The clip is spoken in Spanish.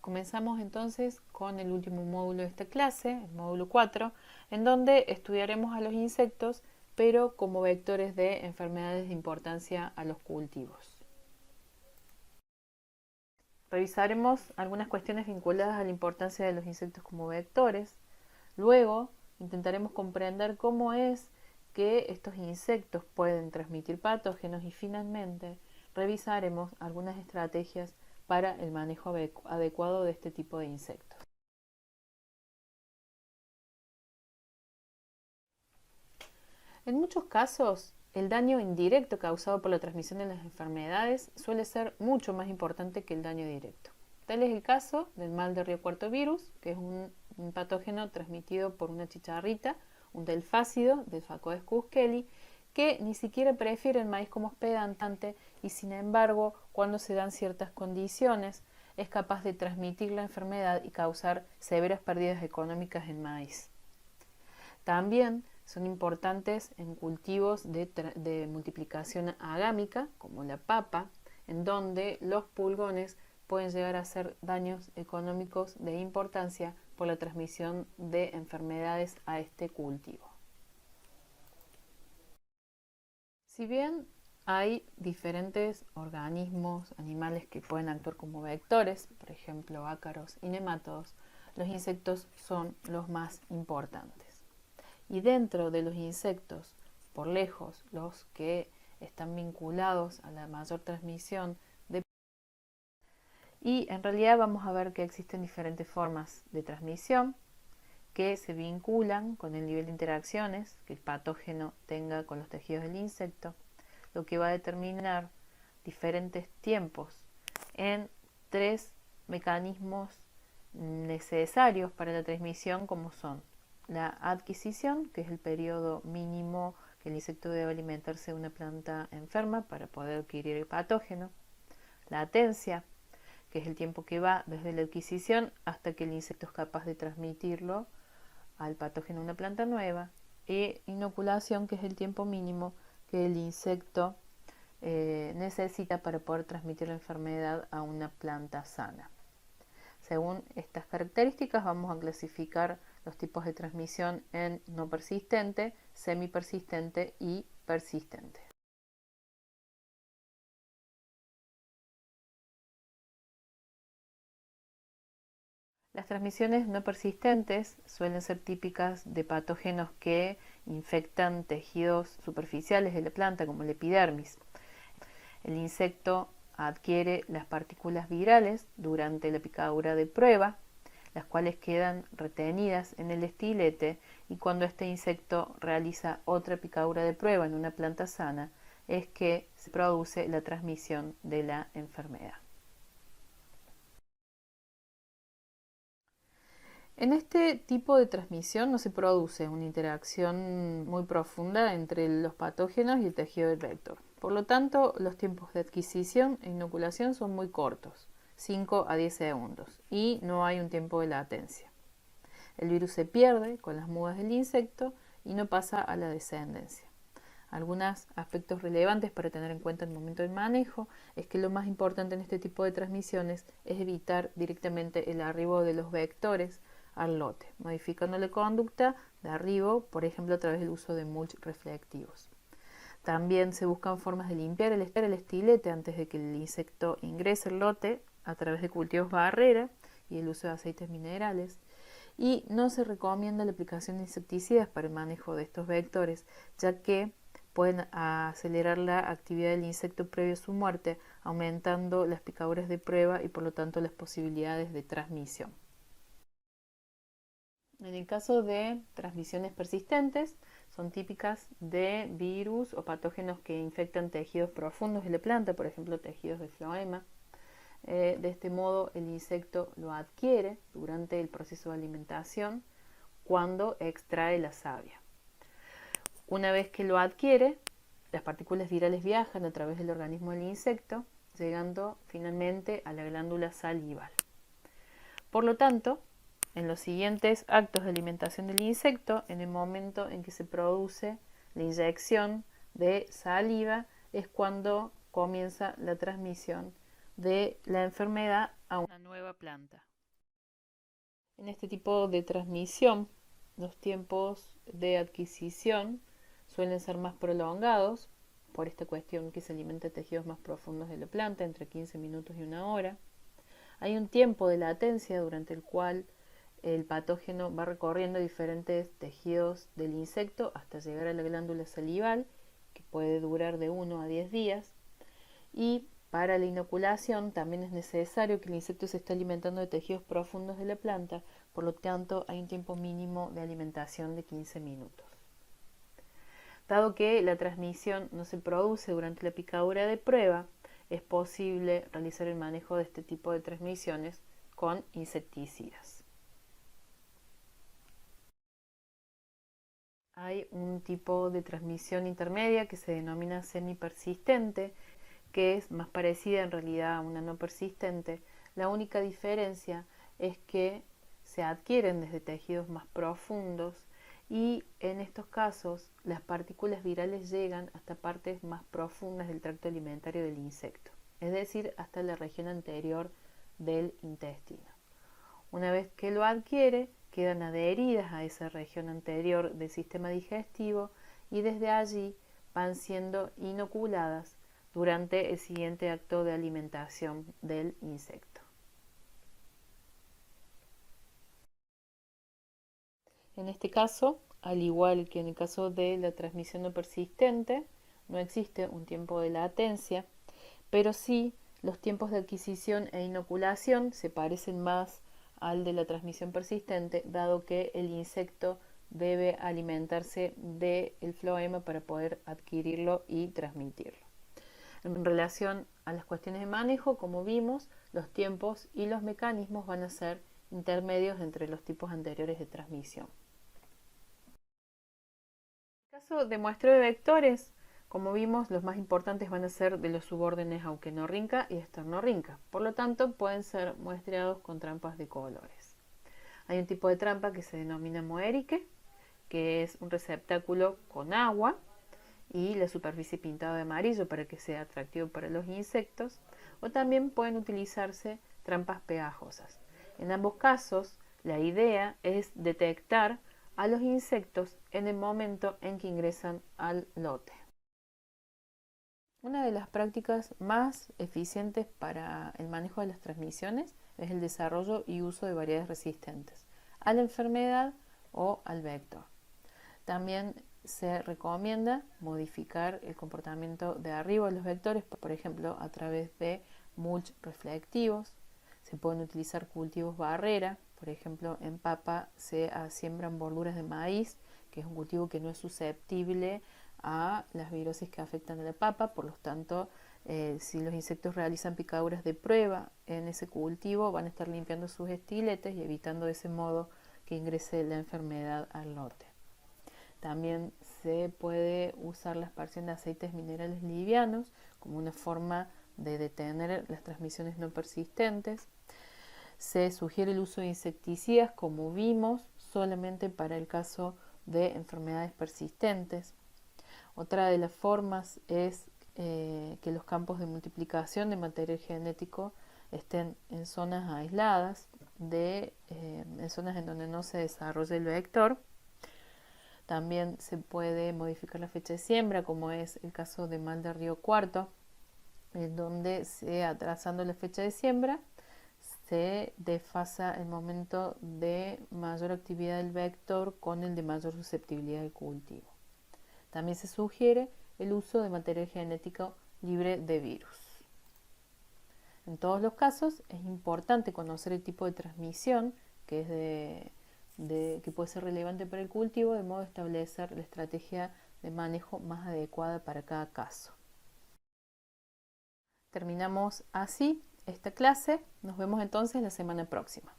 Comenzamos entonces con el último módulo de esta clase, el módulo 4, en donde estudiaremos a los insectos, pero como vectores de enfermedades de importancia a los cultivos. Revisaremos algunas cuestiones vinculadas a la importancia de los insectos como vectores. Luego intentaremos comprender cómo es que estos insectos pueden transmitir patógenos y finalmente revisaremos algunas estrategias para el manejo adecuado de este tipo de insectos. En muchos casos, el daño indirecto causado por la transmisión de las enfermedades suele ser mucho más importante que el daño directo. Tal es el caso del mal de río cuarto virus, que es un patógeno transmitido por una chicharrita, un delfácido, Delphacodes kuskeli, que ni siquiera prefiere el maíz como hospedante y sin embargo, cuando se dan ciertas condiciones, es capaz de transmitir la enfermedad y causar severas pérdidas económicas en maíz. También son importantes en cultivos de multiplicación agámica, como la papa, en donde los pulgones pueden llegar a hacer daños económicos de importancia por la transmisión de enfermedades a este cultivo. Si bien hay diferentes organismos, animales que pueden actuar como vectores, por ejemplo ácaros y nemátodos, los insectos son los más importantes. Y dentro de los insectos, por lejos, los que están vinculados a la mayor transmisión de... Y en realidad vamos a ver que existen diferentes formas de transmisión que se vinculan con el nivel de interacciones que el patógeno tenga con los tejidos del insecto, lo que va a determinar diferentes tiempos en 3 mecanismos necesarios para la transmisión, como son la adquisición, que es el periodo mínimo que el insecto debe alimentarse de una planta enferma para poder adquirir el patógeno, la latencia, que es el tiempo que va desde la adquisición hasta que el insecto es capaz de transmitirlo al patógeno a una planta nueva, e inoculación, que es el tiempo mínimo que el insecto necesita para poder transmitir la enfermedad a una planta sana. Según estas características vamos a clasificar los tipos de transmisión en no persistente, semipersistente y persistente. Las transmisiones no persistentes suelen ser típicas de patógenos que infectan tejidos superficiales de la planta, como la epidermis. El insecto adquiere las partículas virales durante la picadura de prueba, las cuales quedan retenidas en el estilete, y cuando este insecto realiza otra picadura de prueba en una planta sana, es que se produce la transmisión de la enfermedad. En este tipo de transmisión no se produce una interacción muy profunda entre los patógenos y el tejido del vector. Por lo tanto, los tiempos de adquisición e inoculación son muy cortos, 5 a 10 segundos, y no hay un tiempo de latencia. El virus se pierde con las mudas del insecto y no pasa a la descendencia. Algunos aspectos relevantes para tener en cuenta en el momento del manejo es que lo más importante en este tipo de transmisiones es evitar directamente el arribo de los vectores al lote, modificando la conducta de arribo, por ejemplo, a través del uso de mulch reflectivos. También se buscan formas de limpiar el estilete antes de que el insecto ingrese al lote a través de cultivos barrera y el uso de aceites minerales. Y no se recomienda la aplicación de insecticidas para el manejo de estos vectores, ya que pueden acelerar la actividad del insecto previo a su muerte, aumentando las picaduras de prueba y por lo tanto las posibilidades de transmisión. En el caso de transmisiones persistentes, son típicas de virus o patógenos que infectan tejidos profundos de la planta, por ejemplo tejidos de floema. De este modo el insecto lo adquiere durante el proceso de alimentación cuando extrae la savia. Una vez que lo adquiere, las partículas virales viajan a través del organismo del insecto, llegando finalmente a la glándula salival. Por lo tanto, en los siguientes actos de alimentación del insecto, en el momento en que se produce la inyección de saliva, es cuando comienza la transmisión de la enfermedad a una nueva planta. En este tipo de transmisión, los tiempos de adquisición suelen ser más prolongados, por esta cuestión que se alimenta de tejidos más profundos de la planta, entre 15 minutos y una hora. Hay un tiempo de latencia durante el cual el patógeno va recorriendo diferentes tejidos del insecto hasta llegar a la glándula salival, que puede durar de 1 a 10 días. Y para la inoculación también es necesario que el insecto se esté alimentando de tejidos profundos de la planta, por lo tanto hay un tiempo mínimo de alimentación de 15 minutos. Dado que la transmisión no se produce durante la picadura de prueba, es posible realizar el manejo de este tipo de transmisiones con insecticidas. Hay un tipo de transmisión intermedia que se denomina semipersistente, que es más parecida en realidad a una no persistente. La única diferencia es que se adquieren desde tejidos más profundos y en estos casos las partículas virales llegan hasta partes más profundas del tracto alimentario del insecto, es decir, hasta la región anterior del intestino. Una vez que lo adquiere, quedan adheridas a esa región anterior del sistema digestivo y desde allí van siendo inoculadas durante el siguiente acto de alimentación del insecto. En este caso, al igual que en el caso de la transmisión no persistente, no existe un tiempo de latencia, pero sí los tiempos de adquisición e inoculación se parecen más al de la transmisión persistente, dado que el insecto debe alimentarse del floema para poder adquirirlo y transmitirlo. En relación a las cuestiones de manejo, como vimos, los tiempos y los mecanismos van a ser intermedios entre los tipos anteriores de transmisión. En el caso de muestreo de vectores, como vimos, los más importantes van a ser de los subórdenes auquenorrinca y esternorrinca. Por lo tanto, pueden ser muestreados con trampas de colores. Hay un tipo de trampa que se denomina moerique, que es un receptáculo con agua y la superficie pintada de amarillo para que sea atractivo para los insectos, o también pueden utilizarse trampas pegajosas. En ambos casos, la idea es detectar a los insectos en el momento en que ingresan al lote. Una de las prácticas más eficientes para el manejo de las transmisiones es el desarrollo y uso de variedades resistentes a la enfermedad o al vector. También se recomienda modificar el comportamiento de arribo de los vectores, por ejemplo, a través de mulch reflectivos. Se pueden utilizar cultivos barrera, por ejemplo, en papa se siembran borduras de maíz, que es un cultivo que no es susceptible a las virosis que afectan a la papa, por lo tanto, si los insectos realizan picaduras de prueba en ese cultivo, van a estar limpiando sus estiletes y evitando de ese modo que ingrese la enfermedad al lote. También se puede usar la aspersión de aceites minerales livianos como una forma de detener las transmisiones no persistentes. Se sugiere el uso de insecticidas, como vimos, solamente para el caso de enfermedades persistentes. Otra de las formas es que los campos de multiplicación de material genético estén en zonas aisladas, en zonas en donde no se desarrolla el vector. También se puede modificar la fecha de siembra, como es el caso de mal de Río Cuarto, en donde atrasando la fecha de siembra se desfasa el momento de mayor actividad del vector con el de mayor susceptibilidad del cultivo. También se sugiere el uso de material genético libre de virus. En todos los casos es importante conocer el tipo de transmisión que puede ser relevante para el cultivo, de modo de establecer la estrategia de manejo más adecuada para cada caso. Terminamos así esta clase. Nos vemos entonces la semana próxima.